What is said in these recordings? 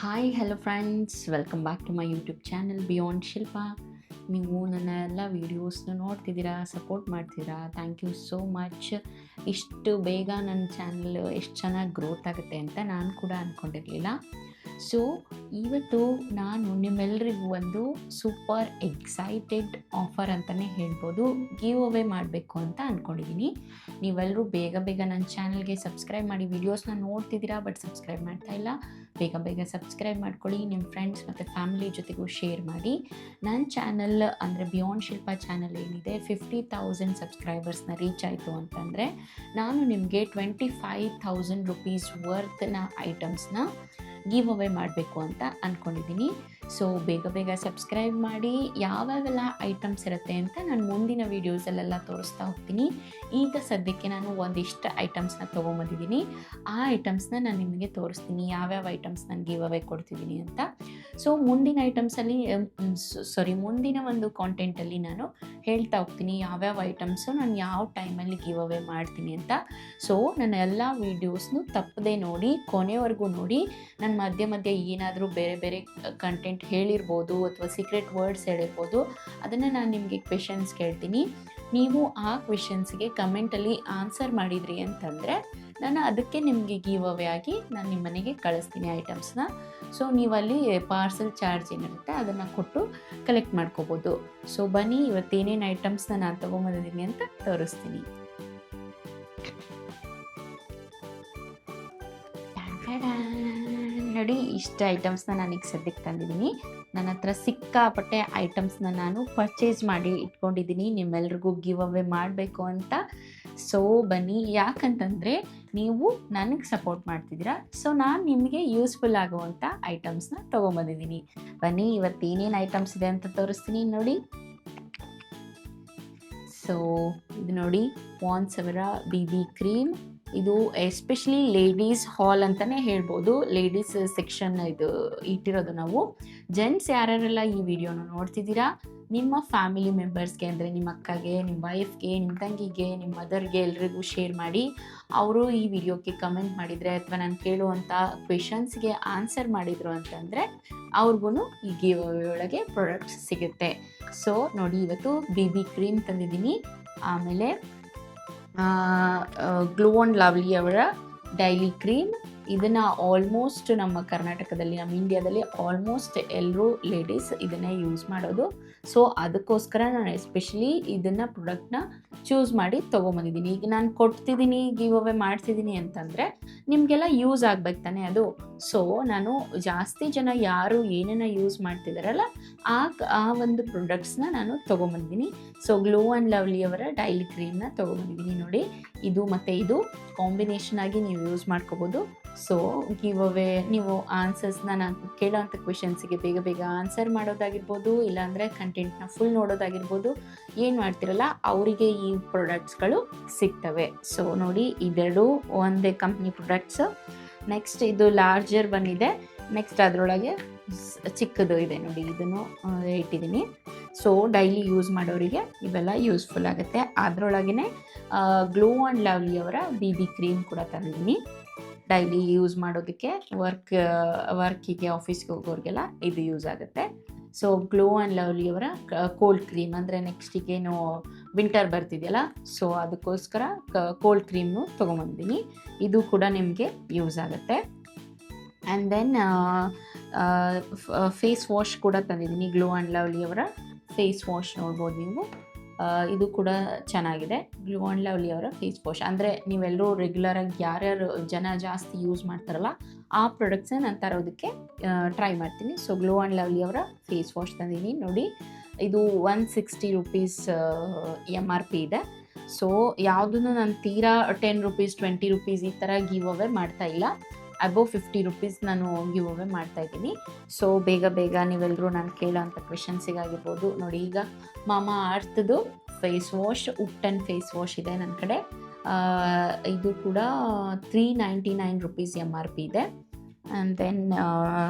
Hi hello friends, welcome back to my YouTube channel beyond Shilpa. ನೀವು ನನ್ನ ಎಲ್ಲ ವೀಡಿಯೋಸ್ನ ನೋಡ್ತಿದ್ದೀರಾ, ಸಪೋರ್ಟ್ ಮಾಡ್ತಿದ್ದೀರಾ. Thank you so much. ಇಷ್ಟು ಬೇಗ ನನ್ನ ಚಾನಲ್ ಎಷ್ಟು ಚೆನ್ನಾಗಿ ಗ್ರೋತ್ ಆಗುತ್ತೆ ಅಂತ ನಾನು ಕೂಡ ಅಂದ್ಕೊಂಡಿರಲಿಲ್ಲ. ಸೊ ಇವತ್ತು ನಾನು ನಿಮ್ಮೆಲ್ಲರಿಗೂ ಒಂದು ಸೂಪರ್ ಎಕ್ಸೈಟೆಡ್ ಆಫರ್ ಅಂತಲೇ ಹೇಳ್ಬೋದು, ಗಿವ್ ಅವೇ ಮಾಡಬೇಕು ಅಂತ ಅಂದ್ಕೊಂಡಿದ್ದೀನಿ. ನೀವೆಲ್ಲರೂ ಬೇಗ ಬೇಗ ನನ್ನ ಚಾನಲ್ಗೆ ಸಬ್ಸ್ಕ್ರೈಬ್ ಮಾಡಿ. ವೀಡಿಯೋಸ್ನ ನೋಡ್ತಿದ್ದೀರಾ ಬಟ್ ಸಬ್ಸ್ಕ್ರೈಬ್ ಮಾಡ್ತಾ ಇಲ್ಲ. ಬೇಗ ಬೇಗ ಸಬ್ಸ್ಕ್ರೈಬ್ ಮಾಡ್ಕೊಳ್ಳಿ, ನಿಮ್ಮ ಫ್ರೆಂಡ್ಸ್ ಮತ್ತು ಫ್ಯಾಮಿಲಿ ಜೊತೆಗೂ ಶೇರ್ ಮಾಡಿ. ನನ್ನ ಚಾನಲ್ ಅಂದರೆ ಬಿಯಾಂಡ್ ಶಿಲ್ಪ ಚಾನಲ್ ಏನಿದೆ, 50,000 ಸಬ್ಸ್ಕ್ರೈಬರ್ಸ್ನ ರೀಚ್ ಆಯಿತು ಅಂತಂದರೆ ನಾನು ನಿಮಗೆ 25,000 ರುಪೀಸ್ ವರ್ತ್ನ ಐಟಮ್ಸ್ನ ಗಿವ್ ಅವೇ ಮಾಡಬೇಕು ಅಂತ ಅಂದ್ಕೊಂಡಿದ್ದೀನಿ. ಸೊ ಬೇಗ ಬೇಗ ಸಬ್ಸ್ಕ್ರೈಬ್ ಮಾಡಿ. ಯಾವಾಗೆಲ್ಲ ಐಟಮ್ಸ್ ಇರುತ್ತೆ ಅಂತ ನಾನು ಮುಂದಿನ ವೀಡಿಯೋಸಲ್ಲೆಲ್ಲ ತೋರಿಸ್ತಾ ಹೋಗ್ತೀನಿ. ಈಗ ಸದ್ಯಕ್ಕೆ ನಾನು ಒಂದಿಷ್ಟು ಐಟಮ್ಸ್ನ ತೊಗೊಂಬಂದಿದ್ದೀನಿ. ಆ ಐಟಮ್ಸ್ನ ನಾನು ನಿಮಗೆ ತೋರಿಸ್ತೀನಿ, ಯಾವ್ಯಾವ ಐಟಮ್ಸ್ ನಾನು ಗಿವ್ ಅವೇ ಕೊಡ್ತಿದ್ದೀನಿ ಅಂತ. ಸೊ ಮುಂದಿನ ಐಟಮ್ಸಲ್ಲಿ ಮುಂದಿನ ಒಂದು ಕಾಂಟೆಂಟಲ್ಲಿ ನಾನು ಹೇಳ್ತಾ ಹೋಗ್ತೀನಿ ಯಾವ್ಯಾವ ಐಟಮ್ಸು ನಾನು ಯಾವ ಟೈಮಲ್ಲಿ ಗಿವ್ ಅವೇ ಮಾಡ್ತೀನಿ ಅಂತ. ಸೊ ನನ್ನ ಎಲ್ಲ ವೀಡಿಯೋಸ್ನು ತಪ್ಪದೆ ನೋಡಿ, ಕೊನೆವರೆಗೂ ನೋಡಿ. ನಾನು ಮಧ್ಯೆ ಮಧ್ಯೆ ಏನಾದರೂ ಬೇರೆ ಬೇರೆ ಕಂಟೆಂಟ್ ಹೇಳಿರ್ಬೋದು ಅಥವಾ ಸೀಕ್ರೆಟ್ ವರ್ಡ್ಸ್ ಹೇಳಿರ್ಬೋದು, ಅದನ್ನು ನಾನು ನಿಮಗೆ ಕ್ವೆಶನ್ಸ್ ಕೇಳ್ತೀನಿ. ನೀವು ಆ ಕ್ವೆಶನ್ಸ್ಗೆ ಕಮೆಂಟಲ್ಲಿ ಆನ್ಸರ್ ಮಾಡಿದ್ರಿ ಅಂತಂದರೆ ನಾನು ಅದಕ್ಕೆ ನಿಮಗೆ ಗಿವ್ ಅವೇ ಆಗಿ ನಾನು ನಿಮ್ಮ ಮನೆಗೆ ಕಳಿಸ್ತೀನಿ ಐಟಮ್ಸ್ನ. ಸೊ ನೀವಲ್ಲಿ ಪಾರ್ಸಲ್ ಚಾರ್ಜ್ ಏನಿರುತ್ತೆ ಅದನ್ನು ಕೊಟ್ಟು ಕಲೆಕ್ಟ್ ಮಾಡ್ಕೋಬೋದು. ಸೊ ಬನ್ನಿ, ಇವತ್ತೇನೇನು ಐಟಮ್ಸ್ನ ನಾನು ತೊಗೊಂಬಂದಿದ್ದೀನಿ ಅಂತ ತೋರಿಸ್ತೀನಿ. ನೋಡಿ, ಇಷ್ಟು ಐಟಮ್ಸ್ನ ನಾನೀಗ ಸದ್ಯಕ್ಕೆ ತಂದಿದ್ದೀನಿ. ನನ್ನ ಹತ್ರ ಸಿಕ್ಕಾಪಟ್ಟೆ ಐಟಮ್ಸ್ನ ನಾನು ಪರ್ಚೇಸ್ ಮಾಡಿ ಇಟ್ಕೊಂಡಿದ್ದೀನಿ ನಿಮ್ಮೆಲ್ರಿಗೂ ಗಿವ್ ಅವೇ ಮಾಡಬೇಕು ಅಂತ. ಸೊ ಬನ್ನಿ, ಯಾಕಂತಂದರೆ ನೀವು ನನಗೆ ಸಪೋರ್ಟ್ ಮಾಡ್ತಿದ್ದೀರಾ. ಸೊ ನಾನು ನಿಮಗೆ ಯೂಸ್ಫುಲ್ ಆಗುವಂಥ ಐಟಮ್ಸ್ನ ತೊಗೊಂಬಂದಿದ್ದೀನಿ. ಬನ್ನಿ, ಇವತ್ತೇನೇನು ಐಟಮ್ಸ್ ಇದೆ ಅಂತ ತೋರಿಸ್ತೀನಿ ನೋಡಿ. ಸೊ ಇದು ನೋಡಿ, ಪಾಂಡ್ಸ್ ಅವರ BB ಕ್ರೀಮ್. ಇದು ಎಸ್ಪೆಷಲಿ ಲೇಡೀಸ್ ಹಾಲ್ ಅಂತಲೇ ಹೇಳ್ಬೋದು. ಲೇಡೀಸ್ ಸೆಕ್ಷನ್ ಇದು ಇಟ್ಟಿರೋದು ನಾವು. ಜೆಂಟ್ಸ್ ಯಾರ್ಯಾರೆಲ್ಲ ಈ ವಿಡಿಯೋನ ನೋಡ್ತಿದ್ದೀರಾ, ನಿಮ್ಮ ಫ್ಯಾಮಿಲಿ ಮೆಂಬರ್ಸ್ಗೆ ಅಂದರೆ ನಿಮ್ಮ ಅಕ್ಕಗೆ, ನಿಮ್ಮ ವೈಫ್ಗೆ, ನಿಮ್ಮ ತಂಗಿಗೆ, ನಿಮ್ಮ ಮದರ್ಗೆ ಎಲ್ರಿಗೂ ಶೇರ್ ಮಾಡಿ. ಅವರು ಈ ವಿಡಿಯೋಕ್ಕೆ ಕಮೆಂಟ್ ಮಾಡಿದರೆ ಅಥವಾ ನಾನು ಕೇಳುವಂಥ ಕ್ವೆಶನ್ಸ್ಗೆ ಆನ್ಸರ್ ಮಾಡಿದರು ಅಂತಂದರೆ ಅವ್ರಿಗೂ ಈ ಗಿವ್ ಅವೇ ಒಳಗೆ ಪ್ರಾಡಕ್ಟ್ಸ್ ಸಿಗುತ್ತೆ. ಸೊ ನೋಡಿ, ಇವತ್ತು BB ಕ್ರೀಮ್ ತಂದಿದ್ದೀನಿ. ಆಮೇಲೆ ಗ್ಲೋ ಆ್ಯಂಡ್ ಲವ್ಲಿ ಅವರ ಡೈಲಿ ಕ್ರೀಮ್. ಇದನ್ನು ಆಲ್ಮೋಸ್ಟ್ ನಮ್ಮ ಕರ್ನಾಟಕದಲ್ಲಿ, ನಮ್ಮ ಇಂಡಿಯಾದಲ್ಲಿ ಆಲ್ಮೋಸ್ಟ್ ಎಲ್ಲರೂ ಲೇಡೀಸ್ ಇದನ್ನೇ ಯೂಸ್ ಮಾಡೋದು. ಸೊ ಅದಕ್ಕೋಸ್ಕರ ನಾನು ಎಸ್ಪೆಷಲಿ ಇದನ್ನು ಪ್ರಾಡಕ್ಟ್ನ ಚೂಸ್ ಮಾಡಿ ತೊಗೊಂಬಂದಿದ್ದೀನಿ. ಈಗ ನಾನು ಕೊಡ್ತಿದ್ದೀನಿ, ಗಿವ್ ಅವೇ ಮಾಡ್ತಿದ್ದೀನಿ ಅಂತಂದರೆ ನಿಮಗೆಲ್ಲ ಯೂಸ್ ಆಗ್ಬೇಕು ತಾನೆ ಅದು. ಸೊ ನಾನು ಜಾಸ್ತಿ ಜನ ಯಾರು ಏನೇನೋ ಯೂಸ್ ಮಾಡ್ತಿದ್ದಾರಲ್ಲ ಆ ಒಂದು ಪ್ರಾಡಕ್ಟ್ಸ್ನ ನಾನು ತೊಗೊಂಬಂದಿದ್ದೀನಿ. ಸೊ ಗ್ಲೋ ಆ್ಯಂಡ್ ಲವ್ಲಿ ಅವರ ಡೈಲಿ ಕ್ರೀಮ್ನ ತೊಗೊಂಬಂದಿದ್ದೀನಿ ನೋಡಿ. ಇದು ಮತ್ತು ಇದು ಕಾಂಬಿನೇಷನ್ ಆಗಿ ನೀವು ಯೂಸ್ ಮಾಡ್ಕೋಬೋದು. ಸೊ ಗಿವ್ ಅವೇ ನೀವು ಆನ್ಸರ್ಸ್ನ ನಾನು ಕೇಳೋಂಥ ಕ್ವೆಶನ್ಸಿಗೆ ಬೇಗ ಬೇಗ ಆನ್ಸರ್ ಮಾಡೋದಾಗಿರ್ಬೋದು, ಇಲ್ಲಾಂದರೆ ಕಂಟೆಂಟ್ನ ಫುಲ್ ನೋಡೋದಾಗಿರ್ಬೋದು, ಏನು ಮಾಡ್ತಿರಲ್ಲ ಅವರಿಗೆ ಈ ಪ್ರಾಡಕ್ಟ್ಸ್ಗಳು ಸಿಗ್ತವೆ. ಸೊ ನೋಡಿ, ಇದೆರಡು ಒಂದೇ ಕಂಪ್ನಿ ಪ್ರಾಡಕ್ಟ್ಸು. ನೆಕ್ಸ್ಟ್ ಇದು ಲಾರ್ಜರ್ ಬಂದಿದೆ. ನೆಕ್ಸ್ಟ್ ಅದರೊಳಗೆ ಚಿಕ್ಕದು ಇದೆ ನೋಡಿ, ಇದನ್ನು ಇಟ್ಟಿದ್ದೀನಿ. ಸೊ ಡೈಲಿ ಯೂಸ್ ಮಾಡೋರಿಗೆ ಇವೆಲ್ಲ ಯೂಸ್ಫುಲ್ ಆಗುತ್ತೆ. ಅದರೊಳಗೇ ಗ್ಲೋ ಆ್ಯಂಡ್ ಲವ್ಲಿ ಅವರ BB ಕ್ರೀಮ್ ಕೂಡ ತಂದಿದ್ದೀನಿ. ಡೈಲಿ ಯೂಸ್ ಮಾಡೋದಕ್ಕೆ, ವರ್ಕಿಗೆ ಆಫೀಸ್ಗೆ ಹೋಗೋರಿಗೆಲ್ಲ ಇದು ಯೂಸ್ ಆಗುತ್ತೆ. ಸೊ ಗ್ಲೋ ಆ್ಯಂಡ್ ಲವ್ಲಿ ಅವರ ಕೋಲ್ಡ್ ಕ್ರೀಮ್, ಅಂದರೆ ನೆಕ್ಸ್ಟಿಗೇನು ವಿಂಟರ್ ಬರ್ತಿದೆಯಲ್ಲ, ಸೊ ಅದಕ್ಕೋಸ್ಕರ ಕೋಲ್ಡ್ ಕ್ರೀಮ್ನು ತೊಗೊಂಬಂದಿದ್ದೀನಿ. ಇದು ಕೂಡ ನಿಮಗೆ ಯೂಸ್ ಆಗುತ್ತೆ. ಆ್ಯಂಡ್ ದೆನ್ ಫೇಸ್ ವಾಶ್ ಕೂಡ ತಂದಿದ್ದೀನಿ. ಗ್ಲೋ ಆ್ಯಂಡ್ ಲವ್ಲಿ ಅವರ ಫೇಸ್ ವಾಶ್ ನೋಡ್ಬೋದು ನೀವು. ಇದು ಕೂಡ ಚೆನ್ನಾಗಿದೆ. ಗ್ಲೋ ಆ್ಯಂಡ್ ಲವ್ಲಿ ಅವರ ಫೇಸ್ ವಾಶ್ ಅಂದರೆ ನೀವೆಲ್ಲರೂ ರೆಗ್ಯುಲರಾಗಿ ಯಾರ್ಯಾರು ಜನ ಜಾಸ್ತಿ ಯೂಸ್ ಮಾಡ್ತಾರಲ್ಲ ಆ ಪ್ರಾಡಕ್ಟ್ಸ್ನ ನಾನು ತರೋದಕ್ಕೆ ಟ್ರೈ ಮಾಡ್ತೀನಿ. ಸೊ ಗ್ಲೋ ಆ್ಯಂಡ್ ಲವ್ಲಿ ಅವರ ಫೇಸ್ ವಾಶ್ ತಂದಿದ್ದೀನಿ ನೋಡಿ. ಇದು 160 ರುಪೀಸ್ MRP ಇದೆ. ಸೊ ಯಾವುದನ್ನು ನಾನು ತೀರಾ 10 ರುಪೀಸ್ 20 ರುಪೀಸ್ ಈ ಥರ ಗಿವ್ ಅವೇ ಮಾಡ್ತಾ ಇಲ್ಲ. ಅಬೋವ್ 50 ರುಪೀಸ್ ನಾನು ಗಿವ್ ಅವೇ ಮಾಡ್ತಾಯಿದ್ದೀನಿ. ಸೊ ಬೇಗ ಬೇಗ ನೀವೆಲ್ಲರೂ ನಾನು ಕೇಳೋಂಥ ಕ್ವೆಶನ್ಸಿಗಾಗಿರ್ಬೋದು ನೋಡಿ. ಈಗ ಮಾಮಾ ಅರ್ಥದ್ದು face wash, ubtan face wash ಇದೆ ನನ್ನ ಕಡೆ. ಇದು ಕೂಡ 399 ರುಪೀಸ್ MRP ಇದೆ. ಆ್ಯಂಡ್ ದೆನ್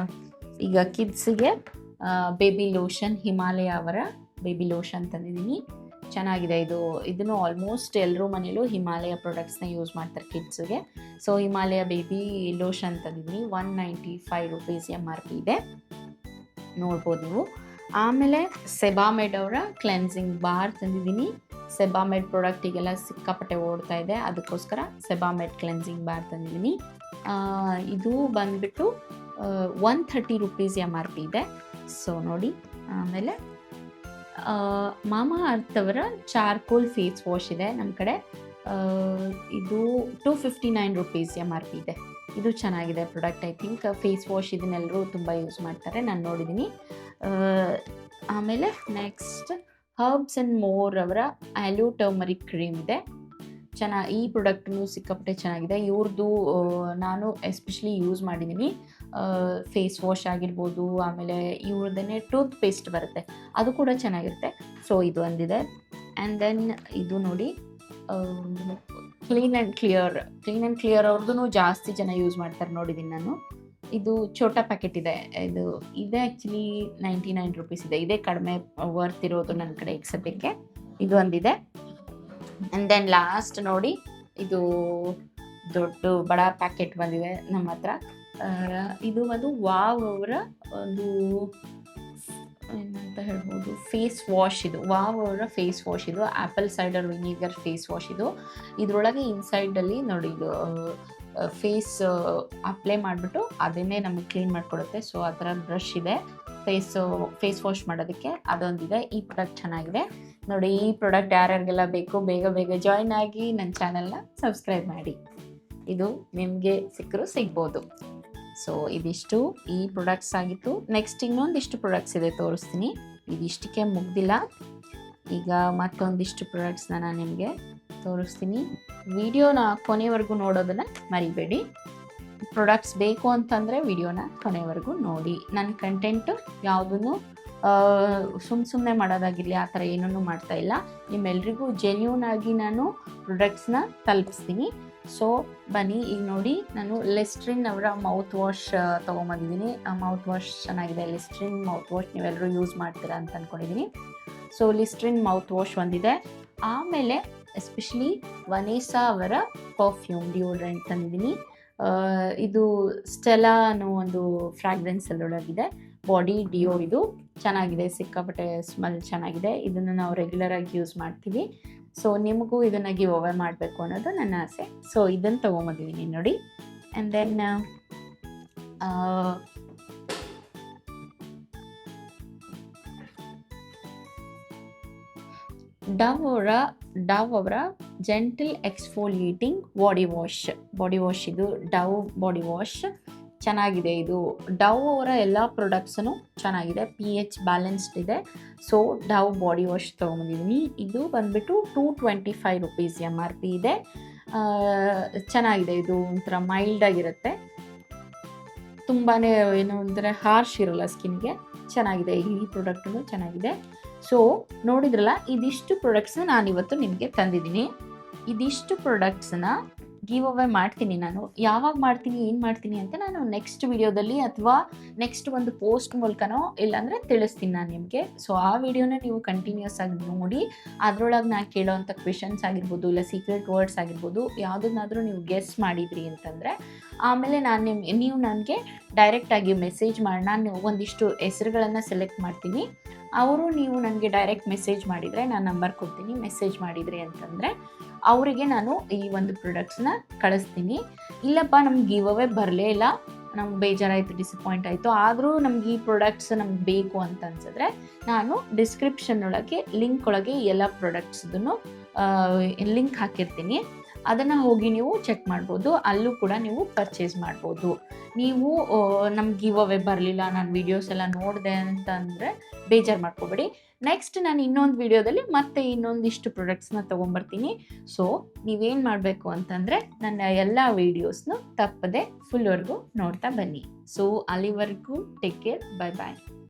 ಈಗ ಕಿಡ್ಸಿಗೆ ಬೇಬಿ ಲೋಷನ್, ಹಿಮಾಲಯ ಅವರ ಬೇಬಿ ಲೋಷನ್ ತಂದಿದ್ದೀನಿ. ಚೆನ್ನಾಗಿದೆ ಇದನ್ನು ಆಲ್ಮೋಸ್ಟ್ ಎಲ್ಲರೂ ಮನೇಲೂ ಹಿಮಾಲಯ ಪ್ರಾಡಕ್ಟ್ಸ್ನ ಯೂಸ್ ಮಾಡ್ತಾರೆ ಕಿಡ್ಸ್ಗೆ. ಸೊ ಹಿಮಾಲಯ ಬೇಬಿ ಲೋಷನ್ ತಂದಿದ್ದೀನಿ, 195 ರುಪೀಸ್ MRP ಇದೆ, ನೋಡ್ಬೋದು ನೀವು. ಆಮೇಲೆ ಸೆಬಾಮೆಡ್ ಅವರ ಕ್ಲೆನ್ಸಿಂಗ್ ಬಾರ್ ತಂದಿದ್ದೀನಿ. ಸೆಬಾಮೆಡ್ ಪ್ರಾಡಕ್ಟಿಗೆಲ್ಲ ಸಿಕ್ಕಾಪಟ್ಟೆ ಓಡ್ತಾ ಇದೆ, ಅದಕ್ಕೋಸ್ಕರ ಸೆಬಾಮೆಡ್ ಕ್ಲೆನ್ಸಿಂಗ್ ಬಾರ್ ತಂದಿದ್ದೀನಿ. ಇದು ಬಂದುಬಿಟ್ಟು 130 ರುಪೀಸ್ MRP ಇದೆ. ಸೊ ನೋಡಿ. ಆಮೇಲೆ ಮಾಮಾ ಅರ್ತ್ ಅವರ ಚಾರ್ಕೋಲ್ ಫೇಸ್ ವಾಶ್ ಇದೆ ನಮ್ಮ ಕಡೆ, ಇದು 259 ರುಪೀಸ್ MRP ಇದೆ. ಇದು ಚೆನ್ನಾಗಿದೆ product. I think face wash ಇದನ್ನೆಲ್ಲರೂ ತುಂಬ ಯೂಸ್ ಮಾಡ್ತಾರೆ, ನಾನು ನೋಡಿದ್ದೀನಿ. ಆಮೇಲೆ ನೆಕ್ಸ್ಟ್ ಹರ್ಬ್ಸ್ ಆ್ಯಂಡ್ ಮೋರ್ ಅವರ ಆ್ಯಲೋ ಟರ್ಮರಿಕ್ ಕ್ರೀಮ್ ಇದೆ, ಈ ಪ್ರಾಡಕ್ಟೂ ಸಿಕ್ಕಾಪಟ್ಟೆ ಚೆನ್ನಾಗಿದೆ. ಇವ್ರದ್ದು ನಾನು ಎಸ್ಪೆಷಲಿ ಯೂಸ್ ಮಾಡಿದ್ದೀನಿ, ಫೇಸ್ ವಾಶ್ ಆಗಿರ್ಬೋದು, ಆಮೇಲೆ ಇವ್ರದ್ದೇ ಟೂತ್ ಪೇಸ್ಟ್ ಬರುತ್ತೆ, ಅದು ಕೂಡ ಚೆನ್ನಾಗಿರುತ್ತೆ. ಸೊ ಇದು ಒಂದಿದೆ. ಆ್ಯಂಡ್ ದೆನ್ ಇದು ನೋಡಿ, ಕ್ಲೀನ್ ಆ್ಯಂಡ್ ಕ್ಲಿಯರ್ ಅವ್ರದ್ದು ಜಾಸ್ತಿ ಜನ ಯೂಸ್ ಮಾಡ್ತಾರೆ, ನೋಡಿದ್ದೀನಿ ನಾನು. ಇದು ಛೋಟಾ ಪ್ಯಾಕೆಟ್ ಇದೆ, ಇದು ಆ್ಯಕ್ಚುಲಿ 99 ರುಪೀಸ್ ಇದೆ, ಇದೇ ಕಡಿಮೆ ವರ್ತ್ ಇರೋದು ನನ್ನ ಕಡೆ ಈಗ ಸದ್ಯಕ್ಕೆ. ಇದು ಒಂದಿದೆ. ಆ್ಯಂಡ್ ದೆನ್ ಲಾಸ್ಟ್ ನೋಡಿ, ಇದು ದೊಡ್ಡ ಬಡ ಪ್ಯಾಕೆಟ್ ಬಂದಿದೆ ನಮ್ಮ ಹತ್ರ. ಇದು ಒಂದು ವಾವ್ ಅವರ ಒಂದು ಏನಂತ ಹೇಳ್ಬೋದು ಫೇಸ್ ವಾಶ್, ಇದು ವಾವ್ ಅವರ ಫೇಸ್ ವಾಶ್, ಇದು apple cider vinegar face wash. ಇದರೊಳಗೆ ಇನ್ಸೈಡಲ್ಲಿ ನೋಡಿ, ಇದು ಫೇಸ್ ಅಪ್ಲೈ ಮಾಡಿಬಿಟ್ಟು ಅದನ್ನೇ ನಮಗೆ ಕ್ಲೀನ್ ಮಾಡಿಕೊಡುತ್ತೆ. ಸೊ ಆ ಥರ ಬ್ರಷ್ ಇದೆ ಫೇಸ್ ವಾಶ್ ಮಾಡೋದಕ್ಕೆ, ಅದೊಂದಿದೆ. ಈ ಪ್ರಾಡಕ್ಟ್ ಚೆನ್ನಾಗಿದೆ ನೋಡಿ. ಈ ಪ್ರಾಡಕ್ಟ್ ಯಾರ್ಯಾರಿಗೆಲ್ಲ ಬೇಕು ಬೇಗ ಜಾಯ್ನ್ ಆಗಿ ನನ್ನ ಚಾನಲ್ನ ಸಬ್ಸ್ಕ್ರೈಬ್ ಮಾಡಿ, ಇದು ನಿಮಗೆ ಸಿಗ್ಬೋದು. ಸೊ ಇದಿಷ್ಟು ಈ ಪ್ರಾಡಕ್ಟ್ಸ್ ಆಗಿತ್ತು. ನೆಕ್ಸ್ಟ್ ಇನ್ನೊಂದಿಷ್ಟು ಪ್ರಾಡಕ್ಟ್ಸ್ ಇದೆ, ತೋರಿಸ್ತೀನಿ. ಇದಿಷ್ಟಕ್ಕೆ ಮುಗ್ದಿಲ್ಲ, ಈಗ ಮತ್ತೊಂದಿಷ್ಟು ಪ್ರಾಡಕ್ಟ್ಸ್ನ ನಾನು ನಿಮಗೆ ತೋರಿಸ್ತೀನಿ. ವಿಡಿಯೋನ ಕೊನೆವರೆಗೂ ನೋಡೋದನ್ನು ಮರಿಬೇಡಿ. ಪ್ರಾಡಕ್ಟ್ಸ್ ಬೇಕು ಅಂತಂದರೆ ವಿಡಿಯೋನ ಕೊನೆವರೆಗೂ ನೋಡಿ. ನನ್ನ ಕಂಟೆಂಟು ಯಾವುದನ್ನು ಸುಮ್ಮನೆ ಮಾಡೋದಾಗಿರಲಿ ಆ ಥರ ಏನೂ ಮಾಡ್ತಾ ಇಲ್ಲ. ನಿಮ್ಮೆಲ್ರಿಗೂ ಜೆನ್ಯೂನ್ ಆಗಿ ನಾನು ಪ್ರಾಡಕ್ಟ್ಸ್ನ ತಲುಪಿಸ್ತೀನಿ. ಸೊ ಬನ್ನಿ, ಈಗ ನೋಡಿ, ನಾನು ಲಿಸ್ಟ್ರಿನ್ ಅವರ ಮೌತ್ ವಾಶ್ ತೊಗೊಂಬಂದಿದ್ದೀನಿ. ಆ ಮೌತ್ ವಾಶ್ ಚೆನ್ನಾಗಿದೆ, ಲಿಸ್ಟ್ರಿನ್ ಮೌತ್ ವಾಶ್ ನೀವೆಲ್ಲರೂ ಯೂಸ್ ಮಾಡ್ತೀರಾ ಅಂತ ಅಂದ್ಕೊಂಡಿದ್ದೀನಿ. ಸೊ ಲಿಸ್ಟ್ರಿನ್ ಮೌತ್ ವಾಶ್ ಒಂದಿದೆ. ಆಮೇಲೆ ಎಸ್ಪೆಷಲಿ ವನೇಸಾ ಅವರ ಪರ್ಫ್ಯೂಮ್ ಡಿಯೋಡ್ರೆಂಟ್ ತಂದಿದ್ದೀನಿ. ಇದು ಸ್ಟೆಲಾ ಅನ್ನೋ ಒಂದು ಫ್ರಾಗ್ರೆನ್ಸ್ ಅಲ್ಲೊಳಗಿದೆ, ಬಾಡಿ ಡಿಯೋ. ಇದು ಚೆನ್ನಾಗಿದೆ, ಸಿಕ್ಕಾಪಟ್ಟೆ ಸ್ಮೆಲ್ ಚೆನ್ನಾಗಿದೆ. ಇದನ್ನು ನಾವು ರೆಗ್ಯುಲರಾಗಿ ಯೂಸ್ ಮಾಡ್ತೀವಿ. ಸೊ ನಿಮಗೂ ಇದನ್ನು ಗಿವ್ ಅವೇ ಮಾಡಬೇಕು ಅನ್ನೋದು ನನ್ನ ಆಸೆ. ಸೊ ಇದನ್ನು ತೊಗೊಂಬಂದಿದ್ದೀನಿ ನೋಡಿ. ಆ್ಯಂಡ್ ದೆನ್ ಡವ್ ಅವರ ಜೆಂಟಲ್ ಎಕ್ಸ್ಫೋಲಿಯೇಟಿಂಗ್ ಬಾಡಿ ವಾಶ್. ಇದು ಡವ್ ಬಾಡಿ ವಾಶ್ ಚೆನ್ನಾಗಿದೆ. ಇದು ಡವ್ ಅವರ ಎಲ್ಲ ಪ್ರಾಡಕ್ಟ್ಸೂ ಚೆನ್ನಾಗಿದೆ, pH ಬ್ಯಾಲೆನ್ಸ್ಡ್ ಇದೆ. ಸೊ ಡವ್ ಬಾಡಿ ವಾಶ್ ತೊಗೊಂಬಂದಿದ್ದೀನಿ. ಇದು ಬಂದುಬಿಟ್ಟು 225 ರುಪೀಸ್ MRP ಇದೆ. ಚೆನ್ನಾಗಿದೆ, ಇದು ಒಂಥರ ಮೈಲ್ಡ್ ಆಗಿರುತ್ತೆ, ತುಂಬಾ ಏನೋ ಒಂಥರ ಹಾರ್ಶ್ ಇರೋಲ್ಲ ಸ್ಕಿನ್ಗೆ, ಚೆನ್ನಾಗಿದೆ. ಈ ಪ್ರಾಡಕ್ಟೂ ಚೆನ್ನಾಗಿದೆ. ಸೊ ನೋಡಿದ್ರಲ್ಲ, ಇದಿಷ್ಟು ಪ್ರಾಡಕ್ಟ್ಸ್ನ ನಾನಿವತ್ತು ನಿಮಗೆ ತಂದಿದ್ದೀನಿ. ಇದಿಷ್ಟು ಪ್ರಾಡಕ್ಟ್ಸನ್ನ ಗಿವ್ ಅವೇ ಮಾಡ್ತೀನಿ. ನಾನು ಯಾವಾಗ ಮಾಡ್ತೀನಿ, ಏನು ಮಾಡ್ತೀನಿ ಅಂತ ನಾನು ನೆಕ್ಸ್ಟ್ ವಿಡಿಯೋದಲ್ಲಿ ಅಥವಾ ನೆಕ್ಸ್ಟ್ ಒಂದು ಪೋಸ್ಟ್ ಮೂಲಕನೋ ಇಲ್ಲಾಂದರೆ ತಿಳಿಸ್ತೀನಿ ನಾನು ನಿಮಗೆ. ಸೊ ಆ ವಿಡಿಯೋನ ನೀವು ಕಂಟಿನ್ಯೂಸ್ ಆಗಿ ನೋಡಿ, ಅದರೊಳಗೆ ನಾನು ಕೇಳೋವಂಥ ಕ್ವೆಶನ್ಸ್ ಆಗಿರ್ಬೋದು, ಇಲ್ಲ ಸೀಕ್ರೆಟ್ ವರ್ಡ್ಸ್ ಆಗಿರ್ಬೋದು, ಯಾವುದನ್ನಾದರೂ ನೀವು ಗೆಸ್ ಮಾಡಿದ್ರಿ ಅಂತಂದರೆ ಆಮೇಲೆ ನೀವು ನನಗೆ ಡೈರೆಕ್ಟಾಗಿ ಮೆಸೇಜ್ ಮಾಡಿ, ನಾನು ಒಂದಿಷ್ಟು ಹೆಸರುಗಳನ್ನು ಸೆಲೆಕ್ಟ್ ಮಾಡ್ತೀನಿ. ನೀವು ನನಗೆ ಡೈರೆಕ್ಟ್ ಮೆಸೇಜ್ ಮಾಡಿದರೆ, ನಾನು ನಂಬರ್ ಕೊಡ್ತೀನಿ, ಮೆಸೇಜ್ ಮಾಡಿದ್ರಿ ಅಂತಂದರೆ ಅವರಿಗೆ ನಾನು ಈ ಒಂದು ಪ್ರಾಡಕ್ಟ್ಸ್ನ ಕಳಿಸ್ತೀನಿ. ಇಲ್ಲಪ್ಪ ನಮ್ಗೆ ಗಿವ್ ಅವೇ ಬರಲೇ ಇಲ್ಲ, ನಮ್ಗೆ ಬೇಜಾರಾಯಿತು, ಡಿಸಪಾಯಿಂಟ್ ಆಯಿತು, ಆದರೂ ನಮ್ಗೆ ಈ ಪ್ರಾಡಕ್ಟ್ಸ್ ನಮ್ಗೆ ಬೇಕು ಅಂತ ಅನ್ಸಿದ್ರೆ ನಾನು ಡಿಸ್ಕ್ರಿಪ್ಷನ್ ಒಳಗೆ ಲಿಂಕ್ ಒಳಗೆ ಎಲ್ಲ ಪ್ರಾಡಕ್ಟ್ಸ್ದನ್ನು ಲಿಂಕ್ ಹಾಕಿರ್ತೀನಿ, ಅದನ್ನು ಹೋಗಿ ನೀವು ಚೆಕ್ ಮಾಡ್ಬೋದು. ಅಲ್ಲೂ ಕೂಡ ನೀವು ಪರ್ಚೇಸ್ ಮಾಡ್ಬೋದು. ನೀವು ನಮ್ಗೆ ಗಿವ್ ಅವೇ ಬರಲಿಲ್ಲ, ನಾನು ವೀಡಿಯೋಸ್ ಎಲ್ಲ ನೋಡಿದೆ ಅಂತಂದರೆ ಬೇಜಾರು ಮಾಡ್ಕೋಬೇಡಿ. ನೆಕ್ಸ್ಟ್ ನಾನು ಇನ್ನೊಂದು ವಿಡಿಯೋದಲ್ಲಿ ಮತ್ತೆ ಇನ್ನೊಂದಿಷ್ಟು ಪ್ರಾಡಕ್ಟ್ಸ್ನ ತೊಗೊಂಬರ್ತೀನಿ. ಸೊ ನೀವೇನು ಮಾಡಬೇಕು ಅಂತಂದರೆ ನನ್ನ ಎಲ್ಲ ವೀಡಿಯೋಸ್ನು ತಪ್ಪದೆ ಫುಲ್ವರೆಗೂ ನೋಡ್ತಾ ಬನ್ನಿ. ಸೊ ಅಲ್ಲಿವರೆಗೂ ಟೇಕ್ ಕೇರ್, ಬಾಯ್ ಬಾಯ್.